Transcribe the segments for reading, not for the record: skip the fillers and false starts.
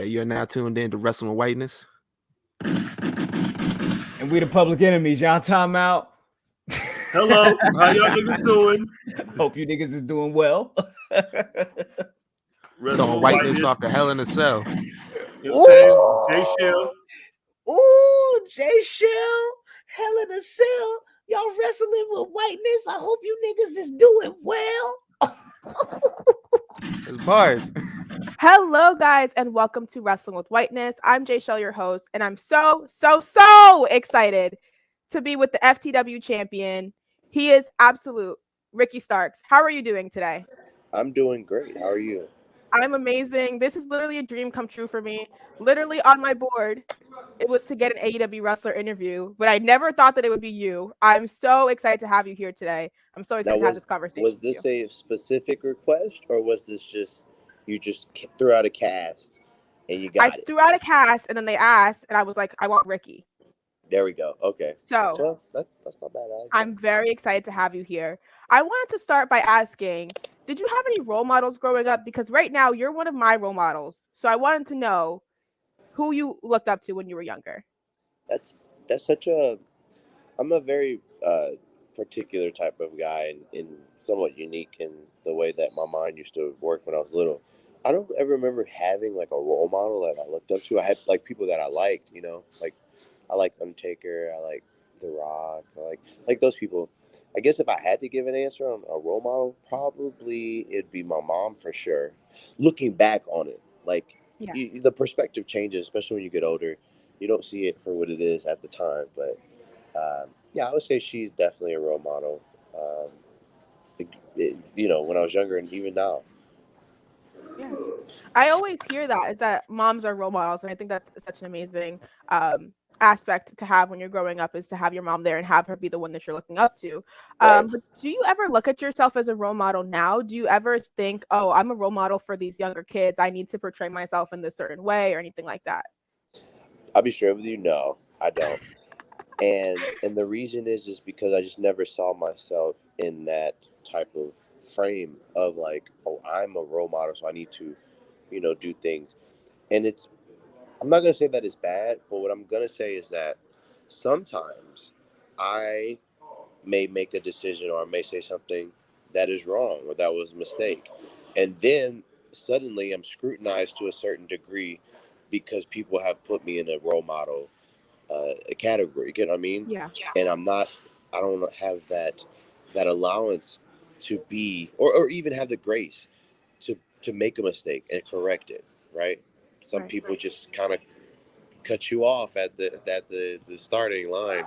You're now tuned in to Wrestling with Whiteness. And we the public enemies. Y'all time out. Hello, how y'all niggas doing? Hope you niggas is doing well. Throwing whiteness off the Hell in a Cell. You know what I'm saying? Jay Shell. Ooh, Jay Shell. Hell in a Cell. Y'all wrestling with whiteness. I hope you niggas is doing well. It's bars. Hello, guys, and welcome to Wrestling with Whiteness. I'm Jay Shell, your host, and I'm so excited to be with the FTW champion. He is absolute Ricky Starks. How are you doing today? I'm doing great. How are you? I'm amazing. This is literally a dream come true for me. Literally on my board, it was to get an AEW wrestler interview, but I never thought that it would be you. I'm so excited to have you here today. I'm so excited to have this conversation. Was this a specific request, or was this just you just threw out a cast and you got it? I threw out a cast, and then they asked, and I was like, I want Ricky. There we go. Okay. So well, that's not bad. I'm very excited to have you here. I wanted to start by asking, did you have any role models growing up? Because right now you're one of my role models. So I wanted to know who you looked up to when you were younger. I'm a very particular type of guy and somewhat unique in the way that my mind used to work when I was little. I don't ever remember having like a role model that I looked up to. I had like people that I liked, like I like Undertaker, I like The Rock, I like those people. I guess if I had to give an answer on a role model, probably it'd be my mom for sure. Looking back on it, the perspective changes, especially when you get older. You don't see it for what it is at the time, but I would say she's definitely a role model. When I was younger and even now. Yeah, I always hear that is that moms are role models, and I think that's such an amazing aspect to have when you're growing up, is to have your mom there and have her be the one that you're looking up to. But do you ever look at yourself as a role model now? Do you ever think, oh, I'm a role model for these younger kids, I need to portray myself in this certain way or anything like that? I'll be straight with you, no, I don't. And the reason is because I just never saw myself in that type of frame of like, oh, I'm a role model, so I need to, do things. And I'm not going to say that it's bad, but what I'm going to say is that sometimes I may make a decision or I may say something that is wrong or that was a mistake. And then suddenly I'm scrutinized to a certain degree because people have put me in a role model a category, you know what I mean? Yeah. And I don't have that allowance to be, or even have the grace to make a mistake and correct it, right? Some people just kind of cut you off at the starting line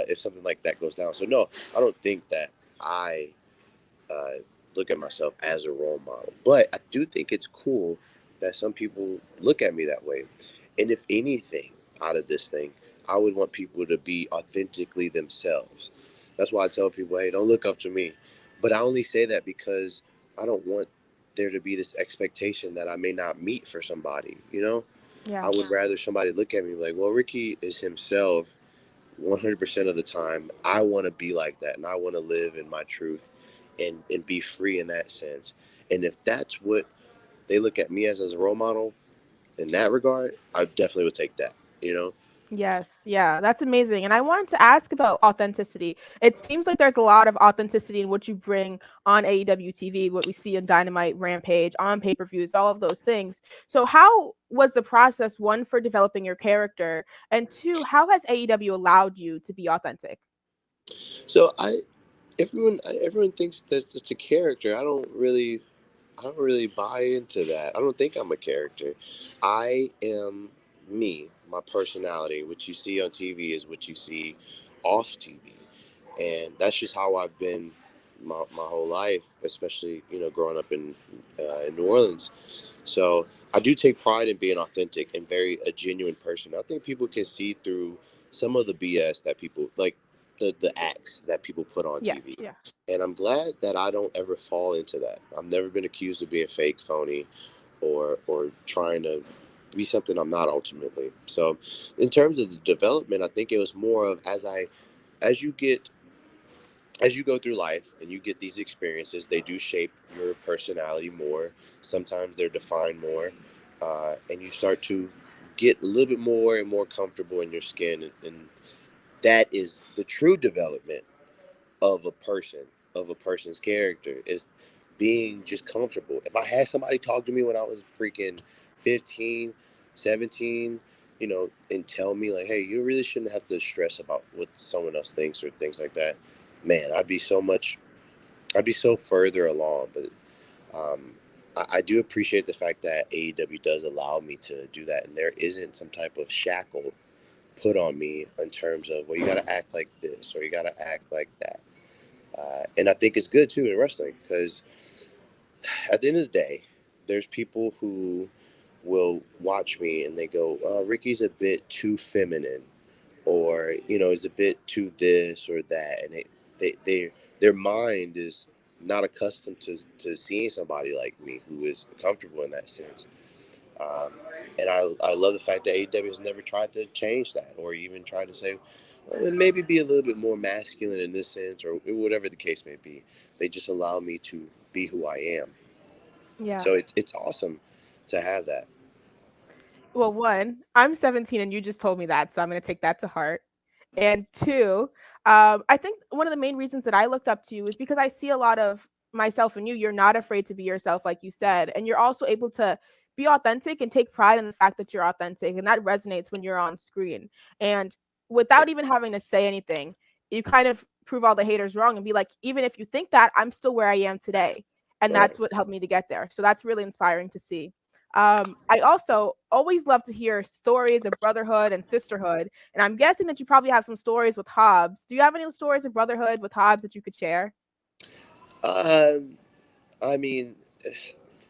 if something like that goes down. So no, I don't think that I look at myself as a role model, but I do think it's cool that some people look at me that way. And if anything out of this thing, I would want people to be authentically themselves. That's why I tell people, hey, don't look up to me. But I only say that because I don't want there to be this expectation that I may not meet for somebody, Yeah. I would rather somebody look at me like, well, Ricky is himself 100% of the time. I want to be like that, and I want to live in my truth and be free in that sense. And if that's what they look at me as a role model in that regard, I definitely would take that, Yes, yeah, that's amazing. And I wanted to ask about authenticity. It seems like there's a lot of authenticity in what you bring on AEW TV, what we see in Dynamite, Rampage, on pay-per-views, all of those things. So how was the process, one, for developing your character, and two, how has AEW allowed you to be authentic? So everyone thinks that it's a character. I don't really buy into that. I don't think I'm a character. I am me, my personality. What you see on TV is what you see off TV. And that's just how I've been my whole life, especially, growing up in New Orleans. So I do take pride in being authentic and a genuine person. I think people can see through some of the BS that people like, the acts that people put on TV. Yeah. And I'm glad that I don't ever fall into that. I've never been accused of being fake, phony, or trying to be something I'm not ultimately. So in terms of the development, I think it was more of as you go through life and you get these experiences, they do shape your personality more. Sometimes they're defined more. and you start to get a little bit more and more comfortable in your skin, and that is the true development of a person's character, is being just comfortable. If I had somebody talk to me when I was freaking 15, 17, and tell me like, hey, you really shouldn't have to stress about what someone else thinks or things like that, man, I'd be so further along. But I do appreciate the fact that AEW does allow me to do that, and there isn't some type of shackle put on me in terms of, well, you got to act like this or you got to act like that. And I think it's good too in wrestling, because at the end of the day, there's people who will watch me and they go, Ricky's a bit too feminine, or is a bit too this or that, and their mind is not accustomed to seeing somebody like me who is comfortable in that sense. And I love the fact that AEW has never tried to change that, or even tried to say, well, maybe be a little bit more masculine in this sense, or whatever the case may be. They just allow me to be who I am. Yeah. So it's awesome to have that. Well, one, I'm 17 and you just told me that, so I'm going to take that to heart. And two, I think one of the main reasons that I looked up to you is because I see a lot of myself in you. You're not afraid to be yourself, like you said, and you're also able to be authentic and take pride in the fact that you're authentic, and that resonates when you're on screen. And without even having to say anything, you kind of prove all the haters wrong and be like, even if you think that, I'm still where I am today, and Right. that's what helped me to get there. So that's really inspiring to see. I also always love to hear stories of brotherhood and sisterhood, and I'm guessing that you probably have some stories with Hobbs. Do you have any stories of brotherhood with Hobbs that you could share? I mean,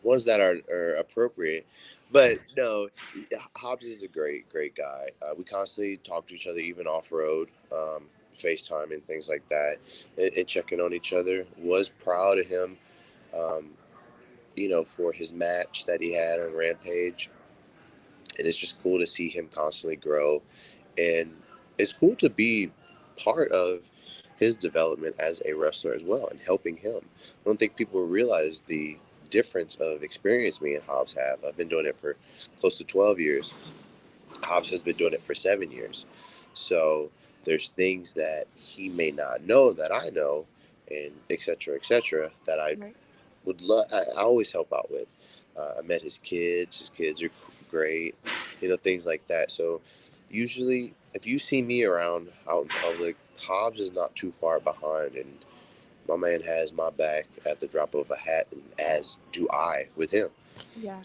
ones that are appropriate, but no, Hobbs is a great guy. We constantly talk to each other, even off road, FaceTime and things like that, and checking on each other. Was proud of him, um, for his match that he had on Rampage, and it's just cool to see him constantly grow, and it's cool to be part of his development as a wrestler as well, and helping him. I don't think people realize the difference of experience me and Hobbs have. I've been doing it for close to 12 years. Hobbs has been doing it for 7 years. So there's things that he may not know that I know, and et cetera, that I Right. would love. I always help out with. I met his kids. His kids are great, things like that. So usually, if you see me around out in public, Hobbs is not too far behind, and my man has my back at the drop of a hat, and as do I with him. Yeah.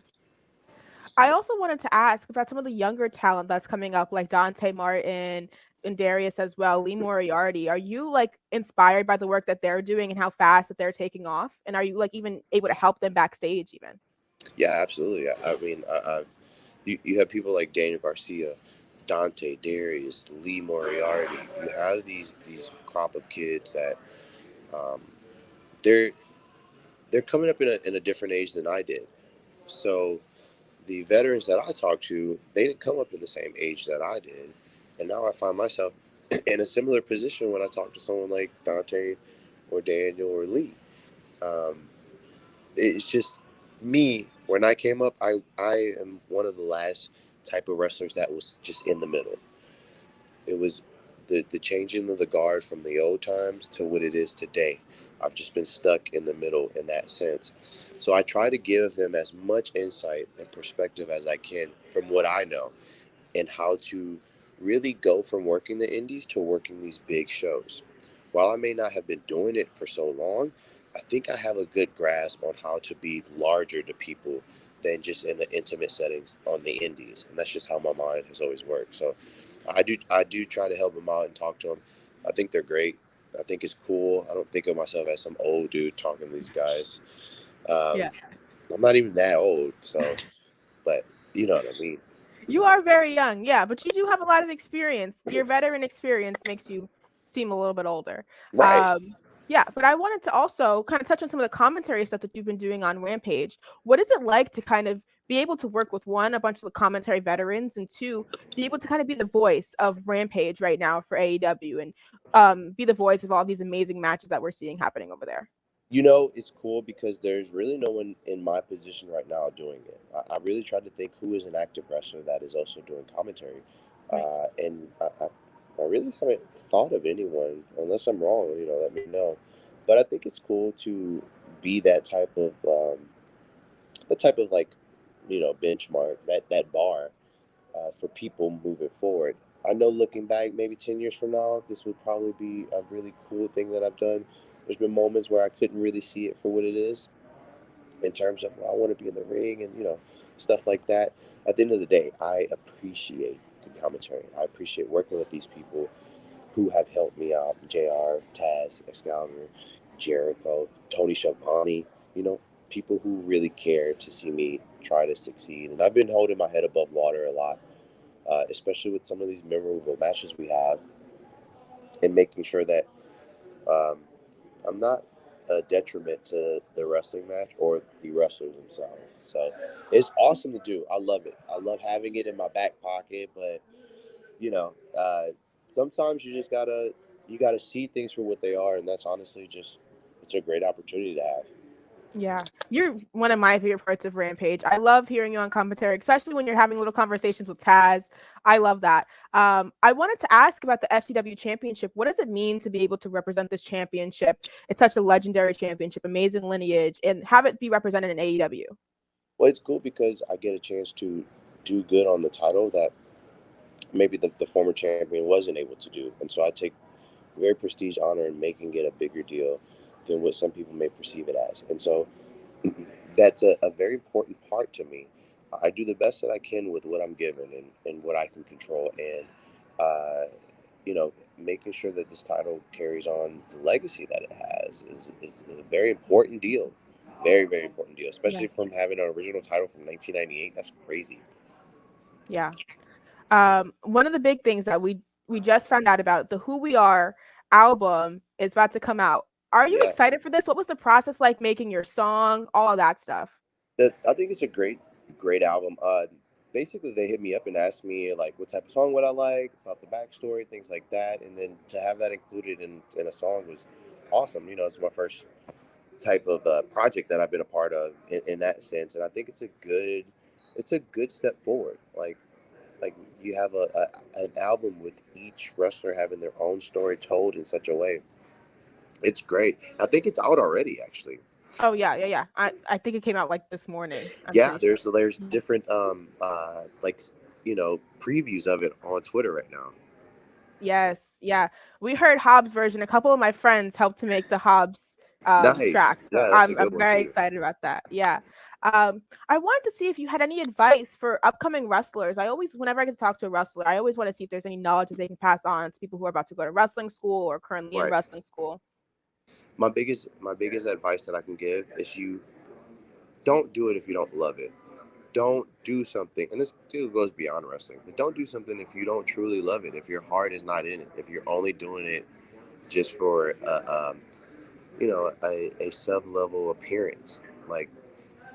I also wanted to ask about some of the younger talent that's coming up, like Dante Martin and Darius as well, Lee Moriarty. Are you like inspired by the work that they're doing and how fast that they're taking off? And are you like even able to help them backstage even? Yeah, absolutely. I mean, you have people like Daniel Garcia, Dante, Darius, Lee Moriarty. You have these crop of kids that um, they're they're coming up in a different age than I did. So the veterans that I talked to, they didn't come up in the same age that I did, and now I find myself in a similar position when I talk to someone like Dante or Daniel or Lee. Um, it's just me. When I came up, I am one of the last type of wrestlers that was just in the middle. It was the changing of the guard from the old times to what it is today. I've just been stuck in the middle in that sense. So I try to give them as much insight and perspective as I can from what I know, and how to really go from working the indies to working these big shows. While I may not have been doing it for so long, I think I have a good grasp on how to be larger to people than just in the intimate settings on the indies. And that's just how my mind has always worked. So I do try to help them out and talk to them. I think they're great. I think it's cool. I don't think of myself as some old dude talking to these guys. Yeah. I'm not even that old, so, but you know what I mean. You are very young, yeah, but you do have a lot of experience. Your veteran experience makes you seem a little bit older. Right. Yeah, but I wanted to also kind of touch on some of the commentary stuff that you've been doing on Rampage. What is it like to kind of be able to work with one, a bunch of the commentary veterans, and two, be able to kind of be the voice of Rampage right now for AEW and be the voice of all these amazing matches that we're seeing happening over there? It's cool because there's really no one in my position right now doing it. I really tried to think who is an active wrestler that is also doing commentary. And I really haven't thought of anyone, unless I'm wrong, let me know. But I think it's cool to be that type of like, benchmark, that bar for people moving forward. I know looking back, maybe 10 years from now, this would probably be a really cool thing that I've done. There's been moments where I couldn't really see it for what it is in terms of, well, I want to be in the ring and, stuff like that. At the end of the day, I appreciate the commentary. I appreciate working with these people who have helped me out. JR, Taz, Excalibur, Jericho, Tony Schiavone, people who really care to see me try to succeed. And I've been holding my head above water a lot, especially with some of these memorable matches we have, and making sure that I'm not a detriment to the wrestling match or the wrestlers themselves. So it's awesome to do. I love it. I love having it in my back pocket, but sometimes you gotta see things for what they are, and that's honestly it's a great opportunity to have. Yeah, you're one of my favorite parts of Rampage. I love hearing you on commentary, especially when you're having little conversations with Taz. I love that. I wanted to ask about the FCW Championship. What does it mean to be able to represent this championship? It's such a legendary championship, amazing lineage, and have it be represented in AEW. Well, it's cool because I get a chance to do good on the title that maybe the former champion wasn't able to do. And so I take very prestige honor in making it a bigger deal than what some people may perceive it as. And so that's a very important part to me. I do the best that I can with what I'm given and what I can control. And, making sure that this title carries on the legacy that it has is a very important deal. Very, very important deal, especially from having an original title from 1998. That's crazy. Yeah. One of the big things that we just found out about, the Who We Are album is about to come out. Are you excited for this? What was the process like making your song, all of that stuff? I think it's a great album. Basically, they hit me up and asked me like what type of song would I like, about the backstory, things like that, and then to have that included in a song was awesome. It's my first type of project that I've been a part of in that sense, and I think it's a good step forward. Like you have an album with each wrestler having their own story told in such a way. It's great. I think it's out already, actually. Oh yeah. I think it came out like this morning. There's different previews of it on Twitter right now. Yes, yeah. We heard Hobbs version. A couple of my friends helped to make the Hobbs tracks. So I'm very excited about that. Yeah. I wanted to see if you had any advice for upcoming wrestlers. Whenever I get to talk to a wrestler, I always want to see if there's any knowledge that they can pass on to people who are about to go to wrestling school or currently in wrestling school. My biggest advice that I can give is you don't do it if you don't love it. Don't do something, and this still goes beyond wrestling, but don't do something if you don't truly love it, if your heart is not in it, if you're only doing it just for a sub-level appearance. Like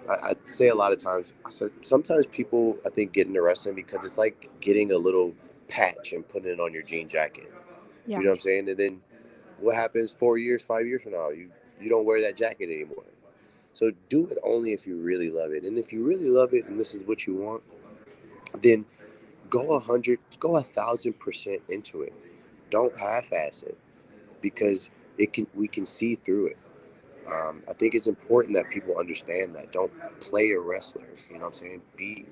I say a lot of times, sometimes people, I think, get into wrestling because it's like getting a little patch and putting it on your jean jacket. Yeah. You know what I'm saying? And then what happens 4 years, 5 years from now? You don't wear that jacket anymore. So do it only if you really love it. And if you really love it and this is what you want, then go 1,000% into it. Don't half-ass it, because we can see through it. I think it's important that people understand that. Don't play a wrestler. You know what I'm saying? Be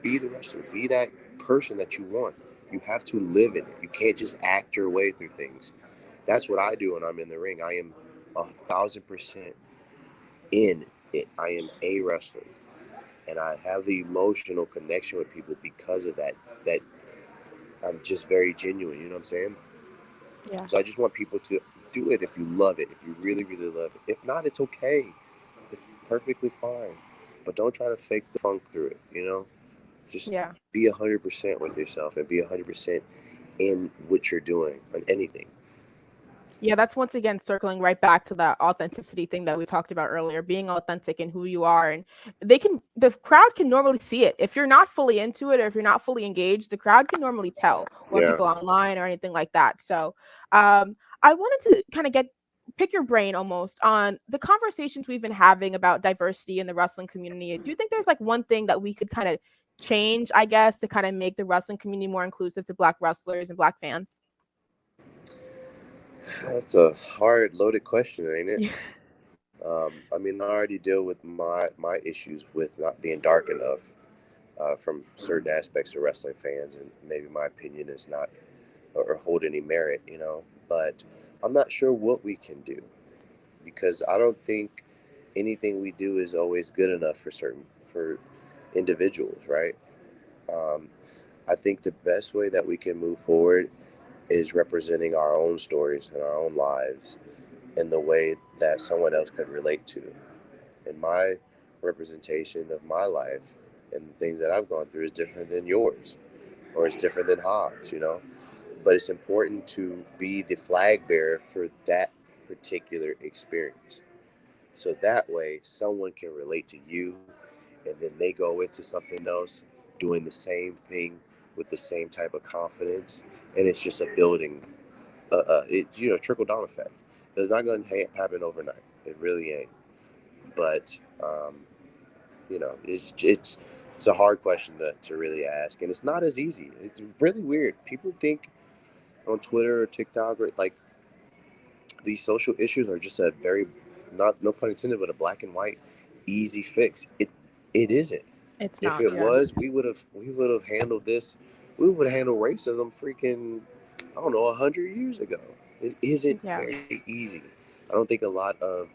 the wrestler. Be that person that you want. You have to live in it. You can't just act your way through things. That's what I do when I'm in the ring. I am 1,000% in it. I am a wrestler, and I have the emotional connection with people because of that. That I'm just very genuine. You know what I'm saying? Yeah. So I just want people to do it if you love it, if you really, really love it. If not, it's okay. It's perfectly fine. But don't try to fake the funk through it. Just be 100% with yourself and be 100% in what you're doing on anything. Yeah, that's once again circling right back to that authenticity thing that we talked about earlier, being authentic in who you are. And the crowd can normally see it. If you're not fully into it or if you're not fully engaged, the crowd can normally tell, or people online or anything like that. So I wanted to kind of get pick your brain almost on the conversations we've been having about diversity in the wrestling community. Do you think there's like one thing that we could kind of change, I guess, to kind of make the wrestling community more inclusive to Black wrestlers and Black fans? That's a hard, loaded question, ain't it? I mean, I already deal with my issues with not being dark enough from certain aspects of wrestling fans, and maybe my opinion is not or hold any merit, you know. But I'm not sure what we can do, because I don't think anything we do is always good enough for individuals, right? I think the best way that we can move forward is representing our own stories and our own lives in the way that someone else could relate to. And my representation of my life and the things that I've gone through is different than yours, or it's different than Hobbs, you know. But it's important to be the flag bearer for that particular experience. So that way someone can relate to you, and then they go into something else doing the same thing with the same type of confidence. And it's just a building, trickle down effect. It's not going to happen overnight. It really ain't. But, it's a hard question to really ask. And it's not as easy. It's really weird. People think on Twitter or TikTok, or like, these social issues are just a very, no pun intended, but a black and white easy fix. It isn't. It's If not. it was, we would have handled this. We would have handled racism freaking, I don't know, 100 years ago. It isn't very easy. I don't think a lot of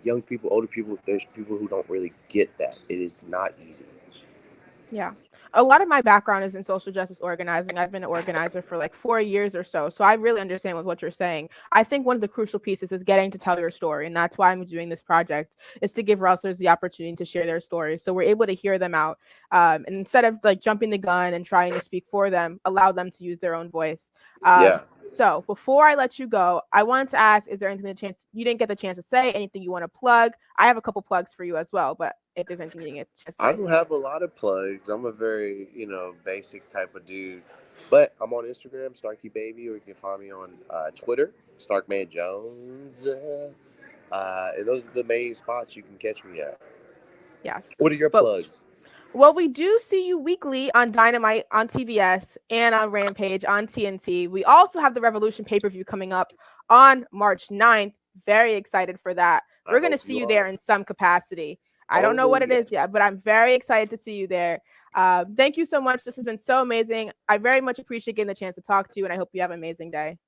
young people, older people, there's people who don't really get that. It is not easy. Yeah. A lot of my background is in social justice organizing. I've been an organizer for like 4 years or so. So I really understand with what you're saying. I think one of the crucial pieces is getting to tell your story. And that's why I'm doing this project, is to give wrestlers the opportunity to share their stories. So we're able to hear them out. And instead of like jumping the gun and trying to speak for them, allow them to use their own voice. So before I let you go, I wanted to ask, is there anything you didn't get the chance to say, anything you want to plug? I have a couple plugs for you as well, but if there's anything you didn't get to say. I don't have a lot of plugs. I'm a very, basic type of dude. But I'm on Instagram, Starkey Baby, or you can find me on Twitter, Starkman Jones. And those are the main spots you can catch me at. Yes. What are your plugs? Well, we do see you weekly on Dynamite, on TBS, and on Rampage, on TNT. We also have the Revolution pay-per-view coming up on March 9th. Very excited for that. We're going to see you there in some capacity. I don't know what it is yet, but I'm very excited to see you there. Thank you so much. This has been so amazing. I very much appreciate getting the chance to talk to you, and I hope you have an amazing day.